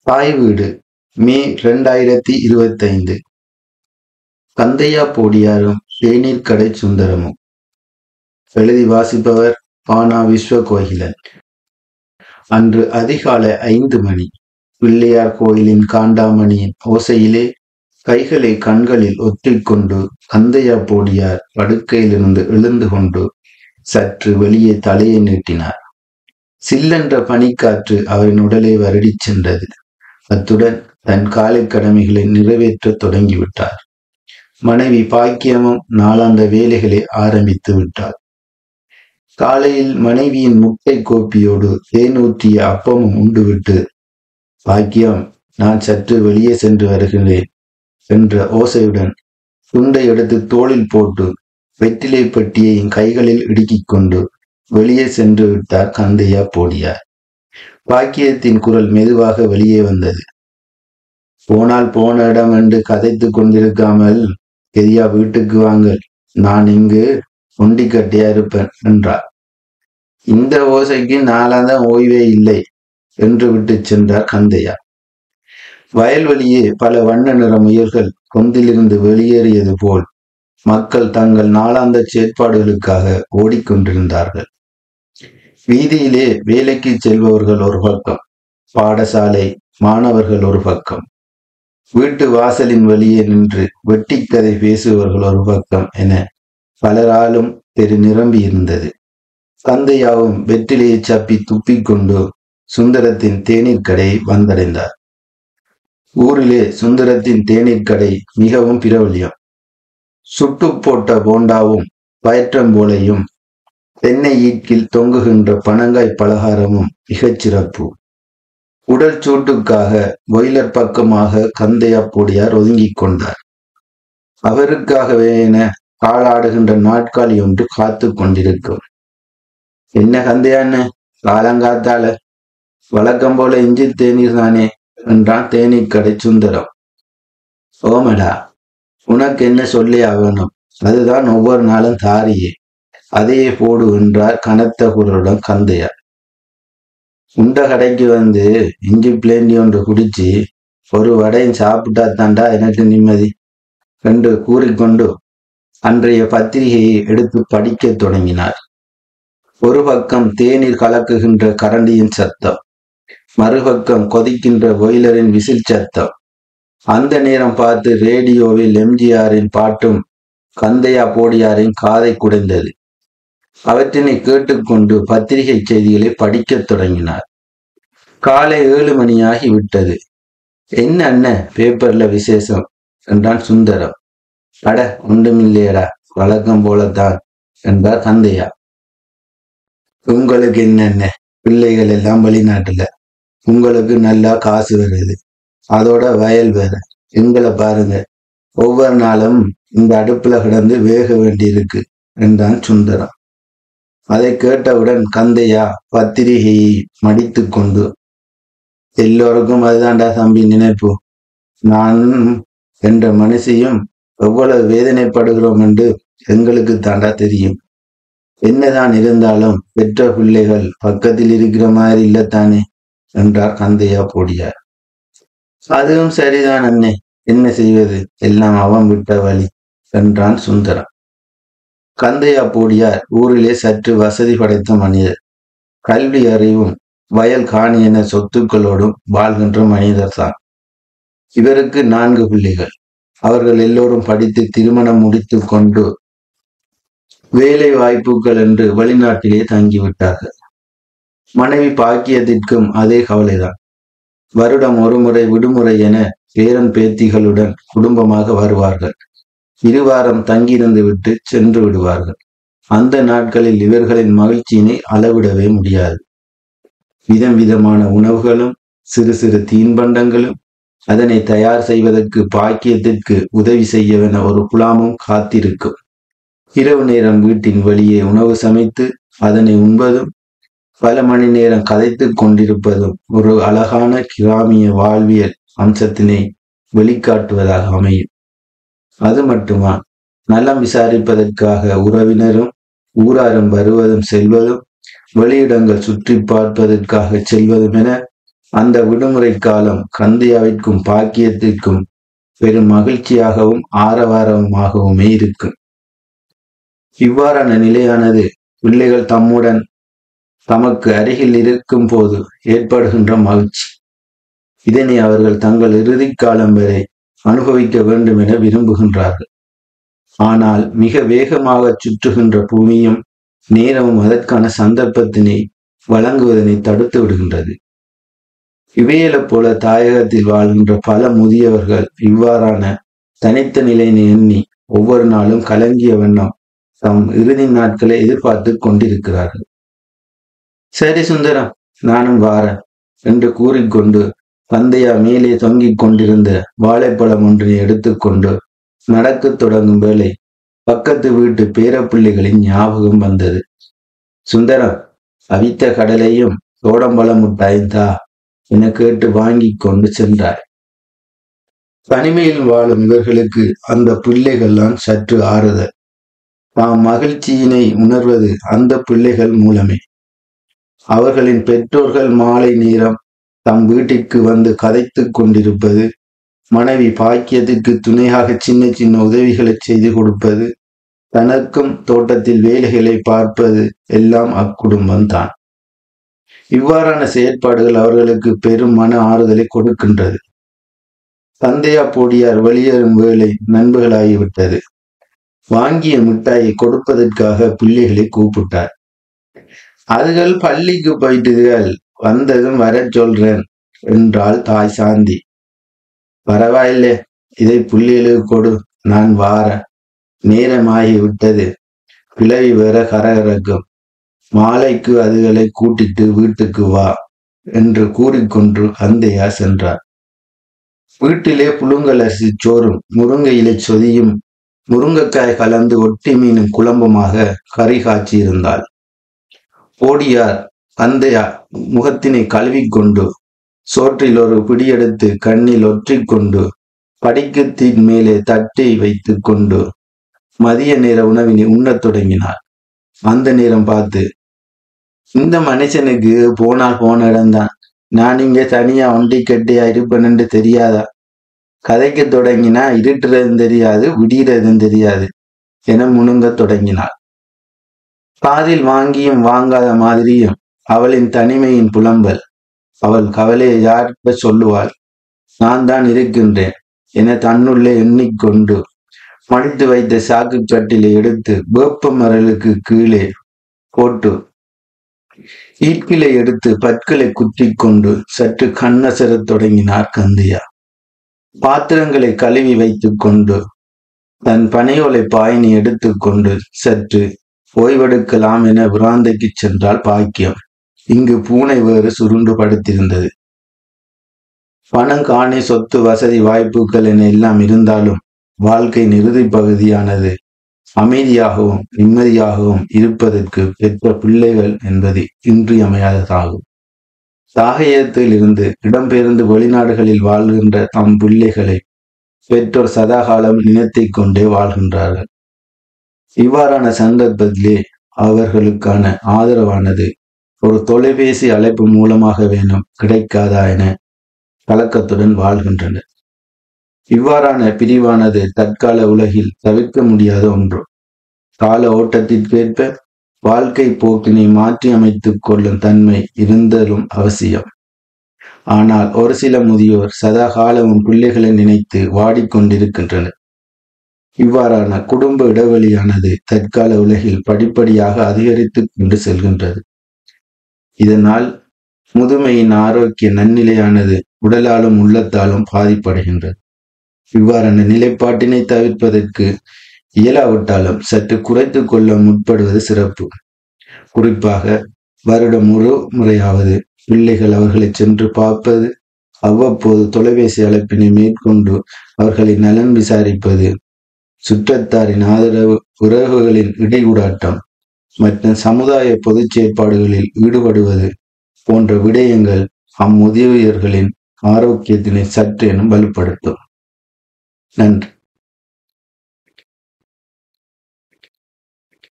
தாய் வீடு மே 2025. கந்தையா போடியாரும் தேநீர் கடை சுந்தரமும். எழுதி வாசிப்பவர் பானா விஸ்வகோகிலன். அன்று அதிகாலை 5 மணி. பிள்ளையார் கோயிலின் காண்டாமணியின் ஓசையிலே கைகளை கண்களில் ஒத்திக்கொண்டு கந்தையா போடியார் படுக்கையிலிருந்து எழுந்து கொண்டு சற்று வெளியே தலையை நீட்டினார். சில்லென்ற பனிக்காற்று அவரின் உடலை வருடிச் சென்றது. அத்துடன் தன் காலை கடமைகளை நிறைவேற்றத் தொடங்கிவிட்டார். மனைவி பாக்கியமும் நாளாந்த வேலைகளை ஆரம்பித்து விட்டார். காலையில் மனைவியின் முட்டை கோப்பியோடு தேனூற்றிய அப்பமும் உண்டுவிட்டு, பாக்கியம், நான் சற்று வெளியே சென்று வருகிறேன் என்ற ஓசையுடன் துண்டை எடுத்து தோளில் போட்டு வெற்றிலை பெட்டியையும் கைகளில் இடுக்கிக் கொண்டு வெளியே சென்று விட்டார் கந்தையா போடியார். பாக்கியத்தின் குரல் மெதுவாக வெளியே வந்தது. போனால் போன இடம் என்று கதைத்து கொண்டிருக்காமல் பெரியா வீட்டுக்கு வாங்கள், நான் இங்கு ஒண்டிக்கட்டையா இருப்பேன் என்றார். இந்த ஓசைக்கு நாளாதான் ஓய்வே இல்லை என்று விட்டு சென்றார் கந்தையா. வயல்வெளியே பல வண்ண நிற முயல்கள் கொந்திலிருந்து வெளியேறியது போல் மக்கள் தங்கள் நாளாந்த செயற்பாடுகளுக்காக ஓடிக்கொண்டிருந்தார்கள். வீதியிலே வேலைக்கு செல்பவர்கள் ஒரு பக்கம், பாடசாலை மாணவர்கள் ஒரு பக்கம், வீட்டு வாசலின் வழியே நின்று வெட்டிக்கதை பேசுபவர்கள் ஒரு பக்கம் என பலராலும் தெரு நிரம்பி இருந்தது. கந்தையாவும் வெற்றிலையை சப்பி துப்பிக்கொண்டு சுந்தரத்தின் தேநீர் கடையை வந்தடைந்தார். ஊரிலே சுந்தரத்தின் தேநீர் கடை மிகவும் பிரபல்யம். சுட்டு போட்ட போண்டாவும் பயற்றம்போலையும் தென்னை ஈட்கில் தொங்குகின்ற பனங்காய் பலகாரமும் மிகச் சிறப்பு. உடல் சூட்டுக்காக பாய்லர் பக்கமாக கந்தையா போடியார் ஒதுங்கிக் கொண்டார். அவருக்காகவே என காலாடுகின்ற நாட்காலி ஒன்று காத்து கொண்டிருக்கும். என்ன கந்தையான்னு காலங்காத்தால? வழக்கம் போல இஞ்சி தேநீர் தானே என்றான் தேநீர் கடை சுந்தரம். ஓமடா, உனக்கு என்ன சொல்லி ஆகணும், அதுதான் ஒவ்வொரு நாளும் தாரியே, அதையே போடு என்றார் கனத்த குரலுடன் கந்தையா. உண்ட கடைக்கு வந்து இஞ்சி பிளேண்டி ஒன்று குடிச்சு ஒரு வடையும் சாப்பிட்டா தாண்டா எனக்கு நிம்மதி என்று கூறிக்கொண்டு அன்றைய பத்திரிகையை எடுத்து படிக்க தொடங்கினார். ஒரு பக்கம் தேநீர் கலக்குகின்ற கரண்டியின் சத்தம், மறுபக்கம் கொதிக்கின்ற பாய்லரின் விசில் சத்தம். அந்த நேரம் பார்த்து ரேடியோவில் எம்ஜிஆரின் பாட்டும் கந்தையா போடியாரின் காதை குடைந்தது. அவற்றினை கேட்டுக்கொண்டு பத்திரிகை செய்திகளை படிக்கத் தொடங்கினார். காலை 7 மணியாகி விட்டது. என்ன அண்ணன் பேப்பர்ல விசேஷம் என்றான் சுந்தரம். அட, ஒன்றுமில்லையடா, வழக்கம் போலத்தான் என்றார் கந்தையா. உங்களுக்கு என்னென்ன, பிள்ளைகள் எல்லாம் வெளிநாட்டுல, உங்களுக்கு நல்லா காசு வருது, அதோட வயல் வேற. எங்களை பாருங்க, ஒவ்வொரு நாளும் இந்த அடுப்புல கிடந்து வேக வேண்டியிருக்கு என்றான் சுந்தரம். அதை கேட்டவுடன் கந்தையா பத்திரிகையை மடித்து கொண்டு, எல்லோருக்கும் அதுதான்டா தம்பி நினைப்பு, நான் என்ற மனுஷியும் எவ்வளவு வேதனைப்படுகிறோம் என்று எங்களுக்கு தாண்டா தெரியும். என்னதான் இருந்தாலும் பெற்ற பிள்ளைகள் பக்கத்தில் இருக்கிற மாதிரி இல்லத்தானே என்றார் கந்தையா போடியார். அதுவும் சரிதான் அண்ணே, என்ன செய்வது, எல்லாம் அவன் விட்ட வழி என்றான் சுந்தரம். கந்தையா போடியார் ஊரிலே சற்று வசதி படைத்த மனிதர். கல்வி அறிவும் வயல் காணி என சொத்துக்களோடும் வாழ்கின்ற மனிதர் தான். இவருக்கு 4 பிள்ளைகள். அவர்கள் எல்லோரும் படித்து திருமணம் முடித்து கொண்டு வேலை வாய்ப்புகள் என்று வெளிநாட்டிலே தங்கிவிட்டார்கள். மனைவி பாக்கியத்திற்கும் அதே கவலைதான். வருடம் ஒரு முறை விடுமுறை என பேரன் பேத்திகளுடன் குடும்பமாக வருவார்கள். 2 வாரம் தங்கியிருந்து விட்டு சென்று விடுவார்கள். அந்த நாட்களில் இவர்களின் மகிழ்ச்சியினை அளவிடவே முடியாது. விதம் விதமான உணவுகளும் சிறு சிறு தீன்பண்டங்களும் அதனை தயார் செய்வதற்கு பாக்கியத்திற்கு உதவி செய்யவென ஒரு குழாமும் காத்திருக்கும். இரவு நேரம் வீட்டின் வெளியே உணவு சமைத்து அதனை உண்பதும் பல மணி நேரம் கதைத்து கொண்டிருப்பதும் ஒரு அழகான கிராமிய வாழ்வியல் அம்சத்தினை வெளிக்காட்டுவதாக அமையும். அது மட்டுமா, நலம் விசாரிப்பதற்காக உறவினரும் ஊராரும் வருவதும் செல்வதும், வெளியிடங்கள் சுற்றி பார்ப்பதற்காக செல்வதும் என அந்த விடுமுறை காலம் கந்தையாவிற்கும் பாக்கியத்திற்கும் பெரும் மகிழ்ச்சியாகவும் ஆரவாரமாகவுமே இருக்கும். இவ்வாறான நிலையானது பிள்ளைகள் தம்முடன் தமக்கு அருகில் இருக்கும் போது ஏற்படுகின்ற மகிழ்ச்சி. இதனை அவர்கள் தங்கள் இறுதி காலம் வரை அனுபவிக்க வேண்டும் என விரும்புகின்றார்கள். ஆனால் மிக வேகமாக சுற்றுகின்ற பூமியும் நேரமும் அதற்கான சந்தர்ப்பத்தினை வழங்குவதனை தடுத்து விடுகின்றது. இவையைப் போல தாயகத்தில் வாழ்கின்ற பல முதியவர்கள் இவ்வாறான தனித்த நிலையினை எண்ணி ஒவ்வொரு நாளும் கலங்கிய வண்ணம் தம் இறுதி நாட்களை எதிர்பார்த்து கொண்டிருக்கிறார்கள். சரி சுந்தரம், நானும் வாரேன் என்று கூறிக்கொண்டு தந்தையா மேலே தொங்கிக் கொண்டிருந்த வாழைப்பழம் ஒன்றினை எடுத்துக்கொண்டு நடக்கத் தொடங்கும் வேளை பக்கத்து வீட்டு பேரப்பிள்ளைகளின் ஞாபகம் வந்தது. சுந்தரம், அவித்த கடலையும் தோடம்பழம் முட்டாயும் தா என கேட்டு வாங்கி கொண்டு சென்றார். தனிமையில் வாழும் இவர்களுக்கு அந்த பிள்ளைகள் தான் சற்று ஆறுதல். தாம் மகிழ்ச்சியினை உணர்வது அந்த பிள்ளைகள் மூலமே. அவர்களின் பெற்றோர்கள் மாலை நேரம் தம் வீட்டிற்கு வந்து கதைத்துக் கொண்டிருப்பது, மனைவி பாக்கியத்துக்கு துணையாக சின்ன சின்ன உதவிகளை செய்து கொடுப்பது, தனக்கும் தோட்டத்தில் வேலைகளை பார்ப்பது எல்லாம் அக்குடும்பம்தான். இவ்வாறான செயற்பாடுகள் அவர்களுக்கு பெரும் மன ஆறுதலை கொடுக்கின்றது. தந்தையா போடியார் வெளியேறும் வேளை நண்பர்களாகிவிட்டது. வாங்கிய மிட்டாயை கொடுப்பதற்காக பிள்ளைகளை கூப்பிட்டார். அதுகள் பள்ளிக்கு போயிட்டுகள், வந்ததும் வர சொல்றேன் என்றாள் தாய் சாந்தி. பரவாயில்லை, இதை பிள்ளைகளுக்கு கொடு, நான் வாரேன், நேரமாகி விட்டது, கிளவி வேற கரகரக்கும், மாலைக்கு அதுகளை கூட்டிட்டு வீட்டுக்கு வா என்று கூறிக்கொண்டு தந்தையா சென்றார். வீட்டிலே புழுங்கலரிசி சோறும் முருங்கை இலை சொதியும் முருங்கைக்காய் கலந்து ஒட்டி மீனும் குழம்புமாக கறி காய்ச்சியிருந்தாள். போடியார் தந்தையா முகத்தினை கழுவிக்கொண்டு சோற்றில் ஒரு பிடியெடுத்து கண்ணில் ஒற்றிக்கொண்டு படிக்கத்தின் மேலே தட்டை வைத்து கொண்டு மதிய நேர உணவினை உண்ணத் தொடங்கினார். அந்த நேரம் பார்த்து, இந்த மனுஷனுக்கு போனால் போன இடம்தான், நான் இங்க தனியா ஒண்டி கட்டியா இருப்பேன்னு தெரியாதா? கதைக்க தொடங்கினா இருட்டுறதும் தெரியாது, விடியறதும் தெரியாது என முணுங்க தொடங்கினாள். காதில் வாங்கியும் வாங்காத மாதிரியும் அவளின் தனிமையின் புலம்பல். அவள் கவலையை யார்கிட்ட சொல்லுவாள்? நான் தான் இருக்கின்றேன் என தன்னுள்ளே எண்ணிக்கொண்டு மடித்து வைத்த சாக்கு கட்டிலை எடுத்து வேப்ப மரலுக்கு கீழே போட்டு ஈட்கிலை எடுத்து பற்களை குத்தி கொண்டு சற்று கண்ணசரத் தொடங்கினார் கந்தையா. பாத்திரங்களை கழுவி வைத்துக் கொண்டு தன் பனையோலை பாயினை எடுத்துக்கொண்டு சற்று ஓய்வெடுக்கலாம் என விராந்தைக்கு சென்றால் பாக்கியம். இங்கு பூனை வேறு சுருண்டு படுத்திருந்தது. பணம், காணி, சொத்து, வசதி, வாய்ப்புகள் என எல்லாம் இருந்தாலும் வாழ்க்கையின் இறுதி பகுதியானது அமைதியாகவும் நிம்மதியாகவும் இருப்பதற்கு பெற்ற பிள்ளைகள் என்பது இன்றியமையாததாகும். தாயகத்தில் இருந்து இடம்பெயர்ந்து வெளிநாடுகளில் வாழ்கின்ற தம் பிள்ளைகளை பெற்றோர் சதாகாலம் நினைத்தை கொண்டே வாழ்கின்றார்கள். இவ்வாறான சந்தர்ப்பத்திலே அவர்களுக்கான ஆதரவானது ஒரு தொலைபேசி அழைப்பு மூலமாக வேணும் கிடைக்காதா என கலக்கத்துடன் வாழ்கின்றனர். இவ்வாறான பிரிவானது தற்கால உலகில் தவிர்க்க முடியாத ஒன்று. கால ஓட்டத்திற்கேற்ப வாழ்க்கை போக்கினை மாற்றி அமைத்துக் கொள்ளும் தன்மை இருந்தலும் அவசியம். ஆனால் ஒரு சில முதியோர் சதா காலமும் பிள்ளைகளை நினைத்து வாடிக்கொண்டிருக்கின்றனர். இவ்வாறான குடும்ப இடைவெளியானது தற்கால உலகில் படிப்படியாக அதிகரித்து கொண்டு செல்கின்றது. இதனால் முதுமையின் ஆரோக்கிய நன்னிலையானது உடலாலும் உள்ளத்தாலும் பாதிப்படைகின்றது. இவ்வாறான நிலைப்பாட்டினை தவிர்ப்பதற்கு இயலாவிட்டாலும் சற்று குறைத்து கொள்ள முற்படுவது சிறப்பு. குறிப்பாக வருடம் ஒரு முறையாவது பிள்ளைகள் அவர்களை சென்று பார்ப்பது, அவ்வப்போது தொலைபேசி அழைப்பினை மேற்கொண்டு அவர்களின் நலன் விசாரிப்பது, சுற்றத்தாரின் ஆதரவு, உறவுகளின் இடையூடாட்டம் மற்றும் சமுதாய பொதுச் செயற்பாடுகளில் ஈடுபடுவது போன்ற விடயங்கள் அம்முதியவர்களின் ஆரோக்கியத்தினை சற்றேனும் வலுப்படுத்தும். நன்றி.